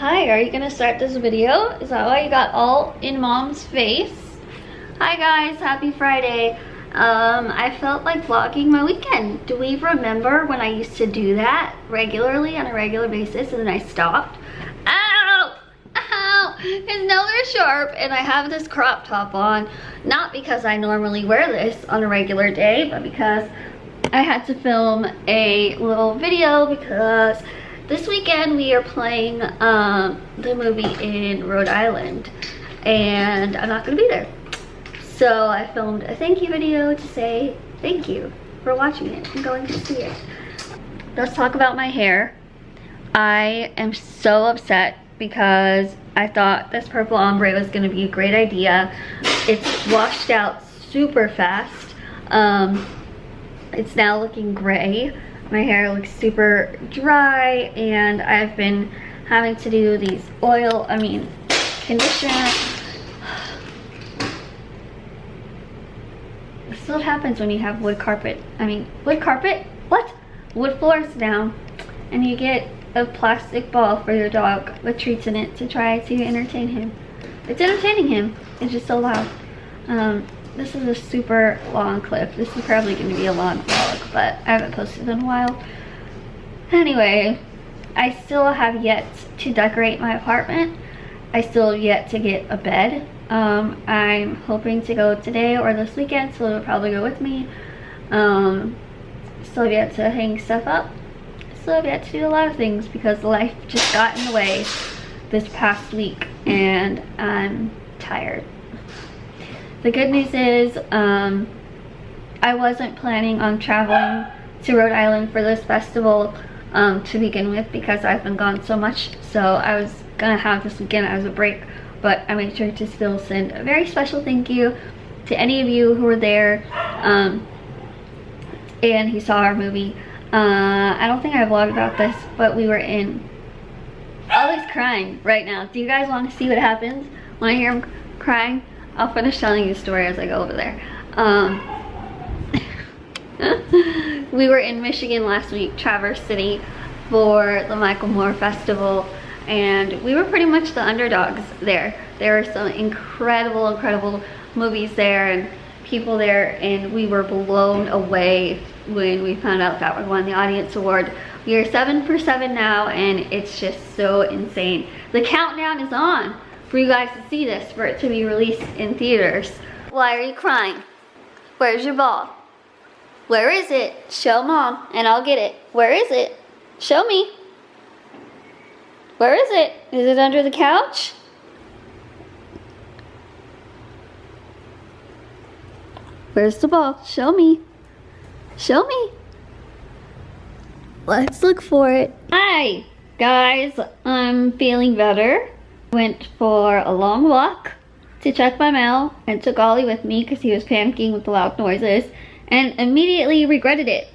Hi, are you gonna start this video? Is that why you got all in mom's face? Hi guys, happy Friday. I felt like vlogging my weekend. Do we remember when I used to do that regularly on a regular basis and then I stopped? Ow! Ow! His nails are sharp and I have this crop top on. Not because I normally wear this on a regular day, but because I had to film a little video because this weekend we are playing the movie in Rhode Island and I'm not gonna be there. So I filmed a thank you video to say thank you for watching it and going to see it. Let's talk about my hair. I am so upset because I thought this purple ombre was gonna be a great idea. It's washed out super fast. It's now looking gray. My hair looks super dry and I've been having to do these conditioner. This is what happens when you have wood carpet. Wood carpet? What? Wood floors down. And you get a plastic ball for your dog with treats in it to try to entertain him. It's entertaining him. It's just so loud. This is a super long clip. This is probably going to be a long vlog, but I haven't posted in a while. Anyway, I still have yet to decorate my apartment. I still have yet to get a bed. I'm hoping to go today or this weekend, so it'll probably go with me. Still have yet to hang stuff up. Still have yet to do a lot of things because life just got in the way this past week and I'm tired. The good news is I wasn't planning on traveling to Rhode Island for this festival to begin with because I've been gone so much. So I was gonna have this weekend as a break, but I made sure to still send a very special thank you to any of you who were there and who saw our movie. I don't think I vlogged about this, but we were in... Ollie's crying right now. Do you guys want to see what happens when I hear him crying? I'll finish telling you the story as I go over there. We were in Michigan last week, Traverse City, for the Michael Moore Festival, and we were pretty much the underdogs there. There were some incredible movies there and people there, and we were blown away when we found out that we won the audience award. We are 7 for 7 now, and it's just so insane. The countdown is on for you guys to see this, for it to be released in theaters. Why are you crying? Where's your ball? Where is it? Show mom and I'll get it. Where is it? Show me. Where is it? Is it under the couch? Where's the ball? Show me. Show me. Let's look for it. Hi guys, I'm feeling better. Went for a long walk to check my mail and took Ollie with me because he was panicking with the loud noises and immediately regretted it.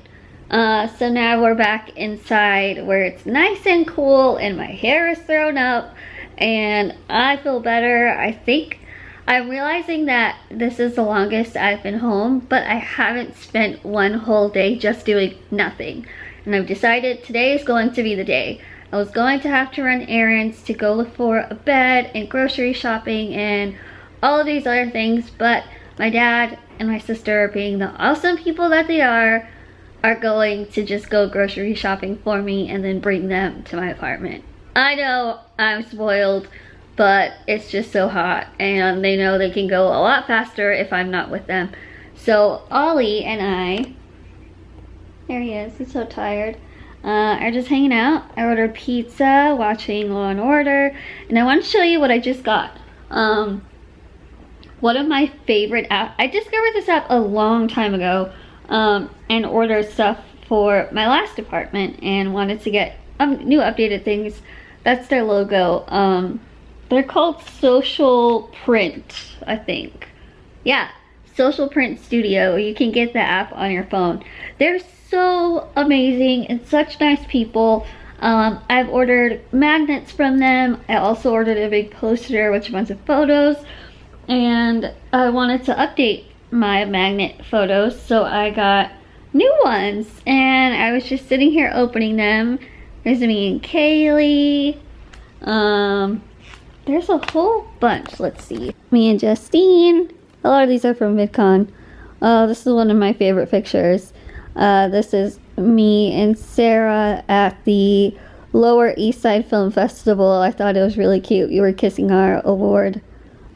So now we're back inside where it's nice and cool and my hair is thrown up and I feel better. I think I'm realizing that this is the longest I've been home, but I haven't spent one whole day just doing nothing. And I've decided today is going to be the day. I was going to have to run errands to go look for a bed and grocery shopping and all of these other things, but my dad and my sister, being the awesome people that they are going to just go grocery shopping for me and then bring them to my apartment. I know I'm spoiled, but it's just so hot and they know they can go a lot faster if I'm not with them. So Ollie and I, there he is, he's so tired, are just hanging out. I ordered pizza, watching Law & Order, and I want to show you what I just got. One of my favorite apps, I discovered this app a long time ago and ordered stuff for my last apartment and wanted to get new updated things. That's their logo. They're called Social Print, I think. Yeah, Social Print Studio. You can get the app on your phone. They're so amazing and such nice people. I've ordered magnets from them. I also ordered a big poster with a bunch of photos, and I wanted to update my magnet photos, so I got new ones and I was just sitting here opening them. There's me and Kaylee, There's a whole bunch. Let's see. Me and Justine. A lot of these are from VidCon. This is one of my favorite pictures. This is me and Sarah at the Lower East Side Film Festival. I thought it was really cute. You were kissing our award.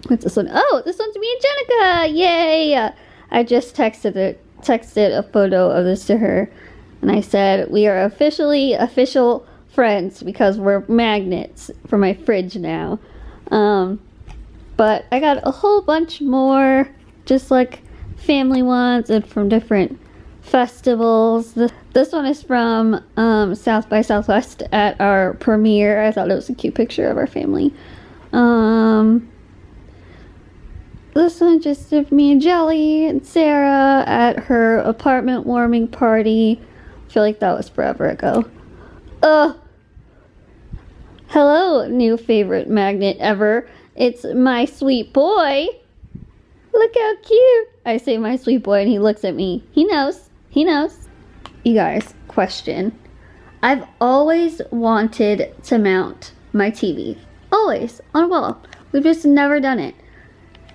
What's this one? Oh, this one's me and Jenica. Yay! I just texted a photo of this to her, and I said we are official friends because we're magnets for my fridge now. But I got a whole bunch more, just like family ones and from different festivals. This one is from South by Southwest at our premiere. I thought it was a cute picture of our family. This one just of me and Jelly and Sarah at her apartment warming party. I feel like that was forever ago. Hello, new favorite magnet ever. It's my sweet boy. Look how cute. I say my sweet boy and he looks at me. He knows. He knows. You guys, question. I've always wanted to mount my TV. Always. On a wall. We've just never done it.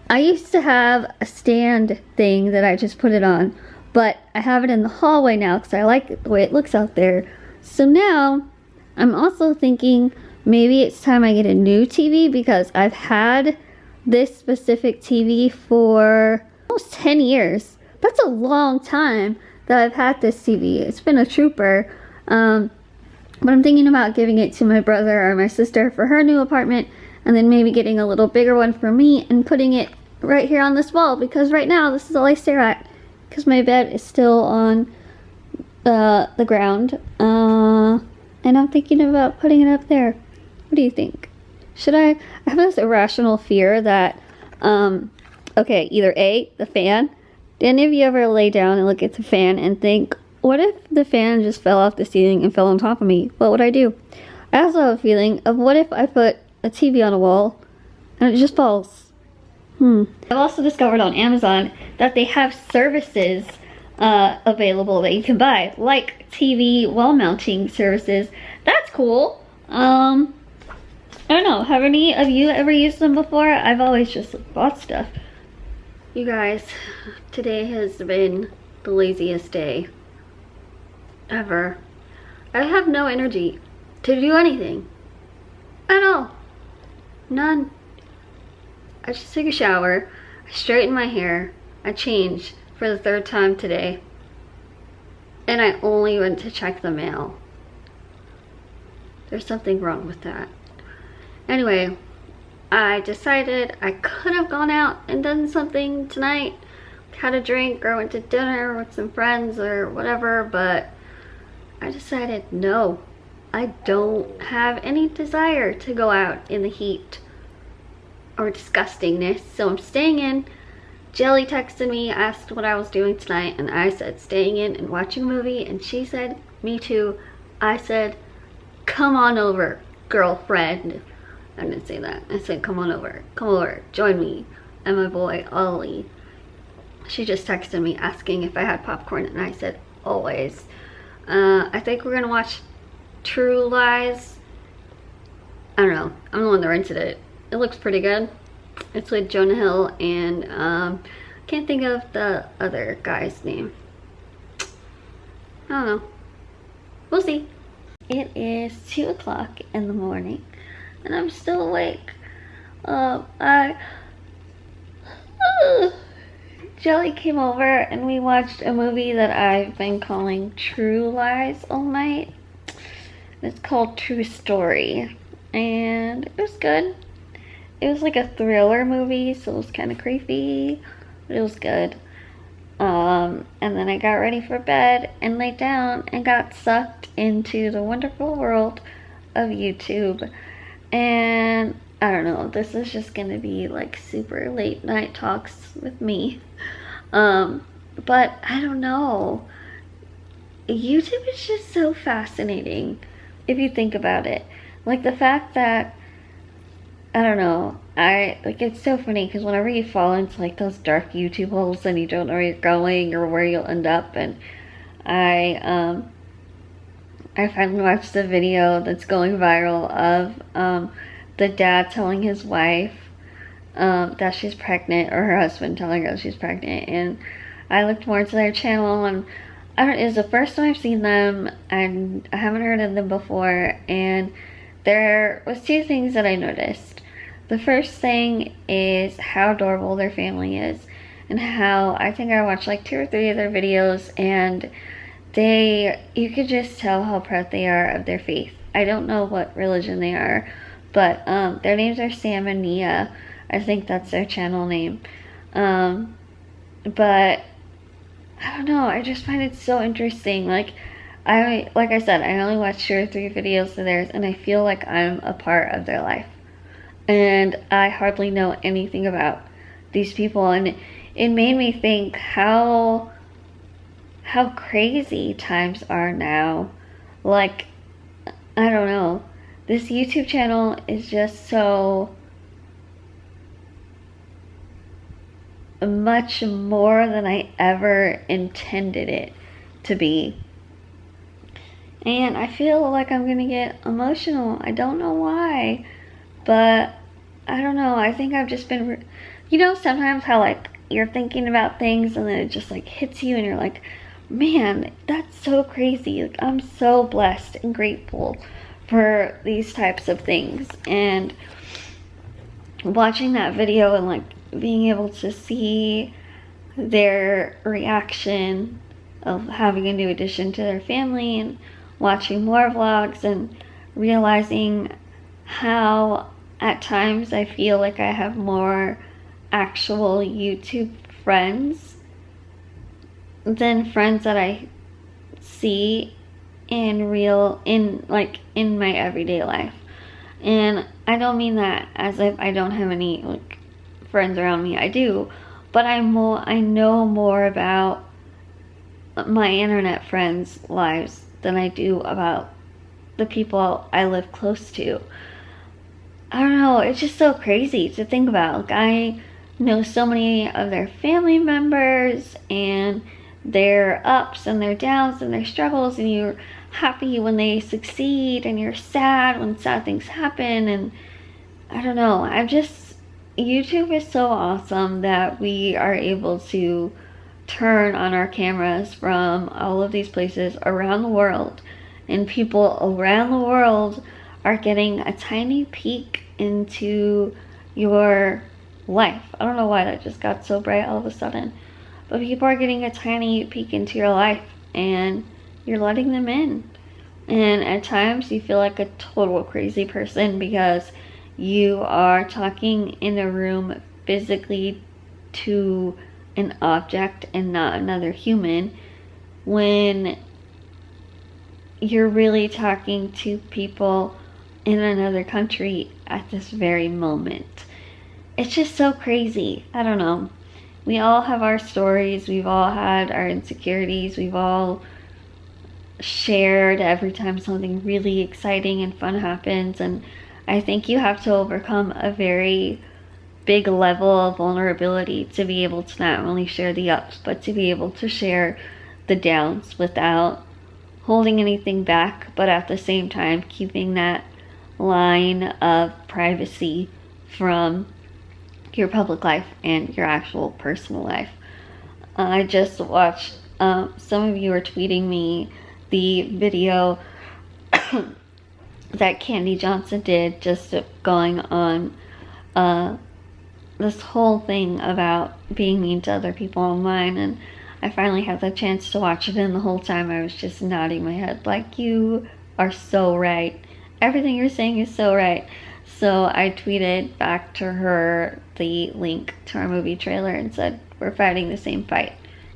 I used to have a stand thing that I just put it on. But I have it in the hallway now because I like the way it looks out there. So now, I'm also thinking maybe it's time I get a new TV because I've had this specific TV for almost 10 years. That's a long time that I've had this TV. It's been a trooper. But I'm thinking about giving it to my brother or my sister for her new apartment, and then maybe getting a little bigger one for me and putting it right here on this wall, because right now this is all I stare at because my bed is still on the ground. And I'm thinking about putting it up there. What do you think? Should I have this irrational fear that, okay, either A, the fan. Do any of you ever lay down and look at the fan and think, what if the fan just fell off the ceiling and fell on top of me? What would I do? I also have a feeling of what if I put a TV on a wall and it just falls? I've also discovered on Amazon that they have services available that you can buy, like TV wall mounting services. That's cool. I don't know, have any of you ever used them before? I've always just bought stuff. You guys, today has been the laziest day ever. I have no energy to do anything at all. None. I just took a shower, I straightened my hair, I changed for the 3rd time today, and I only went to check the mail. There's something wrong with that. Anyway, I decided I could have gone out and done something tonight, had a drink or went to dinner with some friends or whatever, but I decided no, I don't have any desire to go out in the heat or disgustingness, so I'm staying in. Jelly texted me, asked what I was doing tonight, and I said staying in and watching a movie, and she said me too. I said come on over, girlfriend. I didn't say that. I said come on over, join me and my boy Ollie. She just texted me asking if I had popcorn, and I said always. I think we're gonna watch True Lies. I don't know, I'm the one that rented it. It looks pretty good. It's with Jonah Hill and can't think of the other guy's name. I don't know. We'll see. It is 2 o'clock in the morning and I'm still awake. Jelly came over and we watched a movie that I've been calling True Lies all night. It's called True Story and it was good. It was like a thriller movie, so it was kind of creepy, but it was good. And then I got ready for bed and laid down and got sucked into the wonderful world of YouTube. And I don't know, this is just gonna be like super late night talks with me. But I don't know. YouTube is just so fascinating if you think about it. Like the fact that, I don't know, it's so funny because whenever you fall into like those dark YouTube holes and you don't know where you're going or where you'll end up, and I I finally watched the video that's going viral of the dad telling his wife that she's pregnant, or her husband telling her she's pregnant. And I looked more into their channel, and it's the first time I've seen them, and I haven't heard of them before. And there was two things that I noticed. The first thing is how adorable their family is, and how I think I watched like 2 or 3 of their videos, and you could just tell how proud they are of their faith. I don't know what religion they are, but their names are Sam and Nia. I think that's their channel name. But I don't know, I just find it so interesting. Like I said, I only watched 2 or 3 videos of theirs, and I feel like I'm a part of their life. And I hardly know anything about these people, and it made me think how crazy times are now. Like, I don't know, this YouTube channel is just so much more than I ever intended it to be. And I feel like I'm gonna get emotional. I don't know why, but I don't know. I think I've just been, sometimes how like you're thinking about things and then it just like hits you and you're like, man, that's so crazy. Like, I'm so blessed and grateful for these types of things. And watching that video and like being able to see their reaction of having a new addition to their family, and watching more vlogs, and realizing how at times I feel like I have more actual YouTube friends than friends that I see in my everyday life. And I don't mean that as if I don't have any like friends around me. I do, but I know more about my internet friends' lives than I do about the people I live close to. I don't know, it's just so crazy to think about. Like, I know so many of their family members, and their ups and their downs and their struggles, and you're happy when they succeed, and you're sad when sad things happen. And I don't know, YouTube is so awesome that we are able to turn on our cameras from all of these places around the world, and people around the world are getting a tiny peek into your life. I don't know why that just got so bright all of a sudden, but people are getting a tiny peek into your life, and you're letting them in. And at times you feel like a total crazy person because you are talking in a room physically to an object and not another human, when you're really talking to people in another country at this very moment. It's just so crazy. I don't know. We all have our stories. We've all had our insecurities. We've all shared every time something really exciting and fun happens. And I think you have to overcome a very big level of vulnerability to be able to not only share the ups, but to be able to share the downs without holding anything back, but at the same time keeping that line of privacy from your public life and your actual personal life. I just watched, some of you are tweeting me the video that Candy Johnson did, just going on this whole thing about being mean to other people online, and I finally had the chance to watch it, and the whole time I was just nodding my head like, you are so right. Everything you're saying is so right. So I tweeted back to her the link to our movie trailer and said, we're fighting the same fight,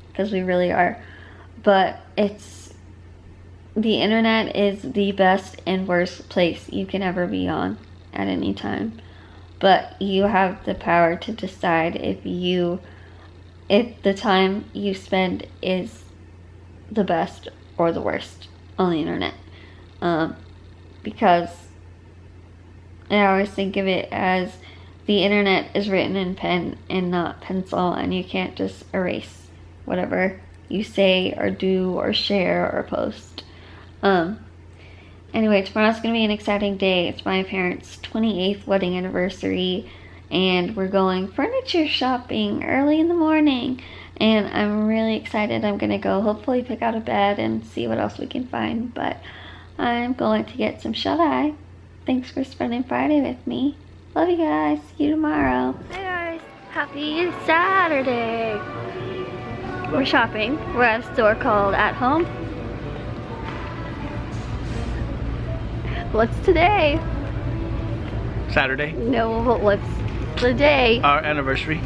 because we really are. But the internet is the best and worst place you can ever be on at any time. But you have the power to decide if the time you spend is the best or the worst on the internet. Because I always think of it as the internet is written in pen and not pencil, and you can't just erase whatever you say or do or share or post. Anyway, tomorrow's gonna be an exciting day. It's my parents' 28th wedding anniversary, and we're going furniture shopping early in the morning. And I'm really excited. I'm gonna go hopefully pick out a bed and see what else we can find. But I'm going to get some shut-eye. Thanks for spending Friday with me. Love you guys. See you tomorrow. Hey guys. Happy Saturday. We're shopping. We're at a store called At Home. What's today? Saturday. No, but what's the day? Our anniversary.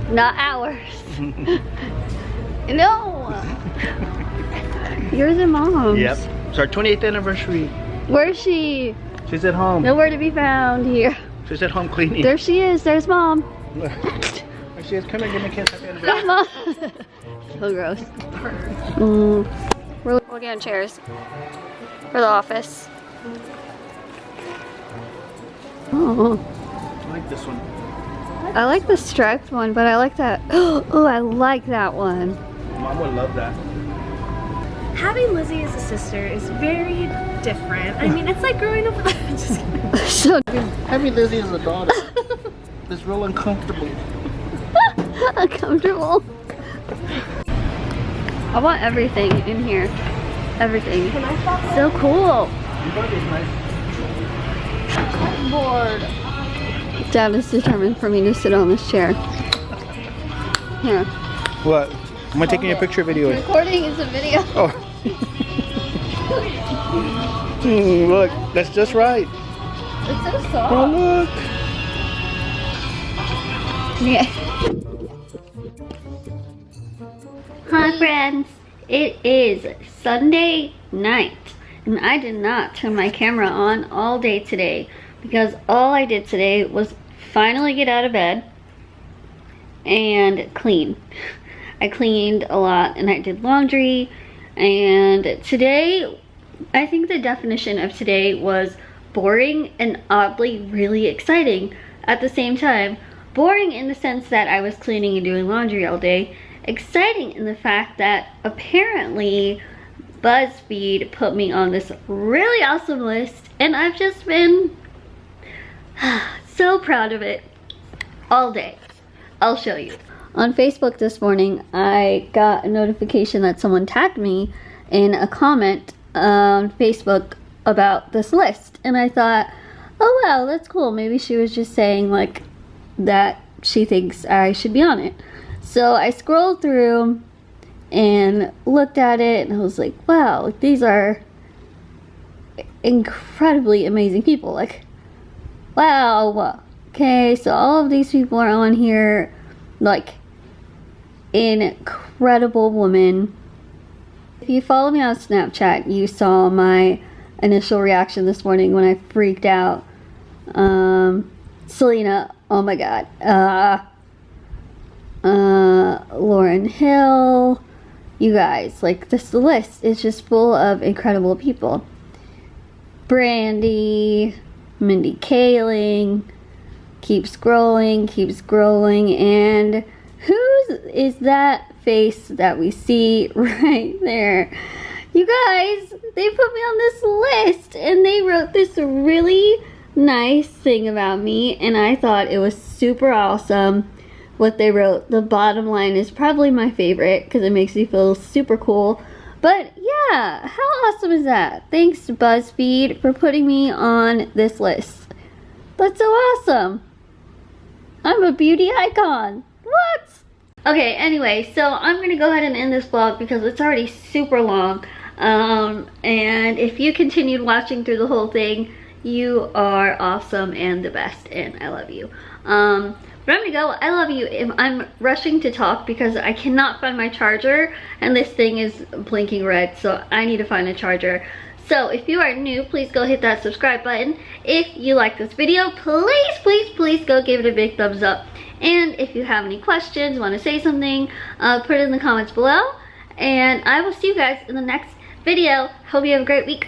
Not ours. No. Yours and Mom's. Yep. It's our 28th anniversary. Where's she? She's at home. Nowhere to be found here. She's at home cleaning. There she is. There's Mom. There she is. Come here, give me a kiss. Happy anniversary. Come on. So gross. We're looking on chairs for the office. Oh. I like this one. I like the striped one, but I like that. Oh, I like that one. Mom would love that. Having Lizzie as a sister is very different. I mean, it's like growing up with just kidding. So Having Lizzie as a daughter is real uncomfortable. uncomfortable. I want everything in here. Everything. So cool. I'm bored. Dad is determined for me to sit on this chair. Here. What? Am I taking a picture video? Recording is a video. Oh. Look, that's just right. It's so soft. Oh, look. Yeah. Hi friends. It is Sunday night, and I did not turn my camera on all day today because all I did today was finally get out of bed and clean. I cleaned a lot and I did laundry, and today, I think the definition of today was boring and oddly really exciting at the same time. Boring in the sense that I was cleaning and doing laundry all day. Exciting in the fact that apparently BuzzFeed put me on this really awesome list, and I've just been so proud of it all day. I'll show you. On Facebook this morning, I got a notification that someone tagged me in a comment on Facebook about this list, and I thought, oh wow, that's cool. Maybe she was just saying like that she thinks I should be on it. So I scrolled through and looked at it, and I was like, wow, these are incredibly amazing people. Like, wow. Okay, so all of these people are on here, like, incredible women. If you follow me on Snapchat, you saw my initial reaction this morning when I freaked out. Selena, oh my god. Lauryn Hill. You guys, like, this list is just full of incredible people. Brandy, Mindy Kaling, keep scrolling, and whose is that face that we see right there? You guys, they put me on this list, and they wrote this really nice thing about me, and I thought it was super awesome what they wrote. The bottom line is probably my favorite because it makes me feel super cool. But yeah, how awesome is that? Thanks BuzzFeed for putting me on this list. That's so awesome. I'm a beauty icon. What? Okay, anyway, so I'm gonna go ahead and end this vlog because it's already super long. And if you continued watching through the whole thing, you are awesome and the best, and I love you. But I'm gonna go. I love you. I'm rushing to talk because I cannot find my charger, and this thing is blinking red, so I need to find a charger. So if you are new, please go hit that subscribe button. If you like this video, please go give it a big thumbs up. And if you have any questions, want to say something, put it in the comments below. And I will see you guys in the next video. Hope you have a great week.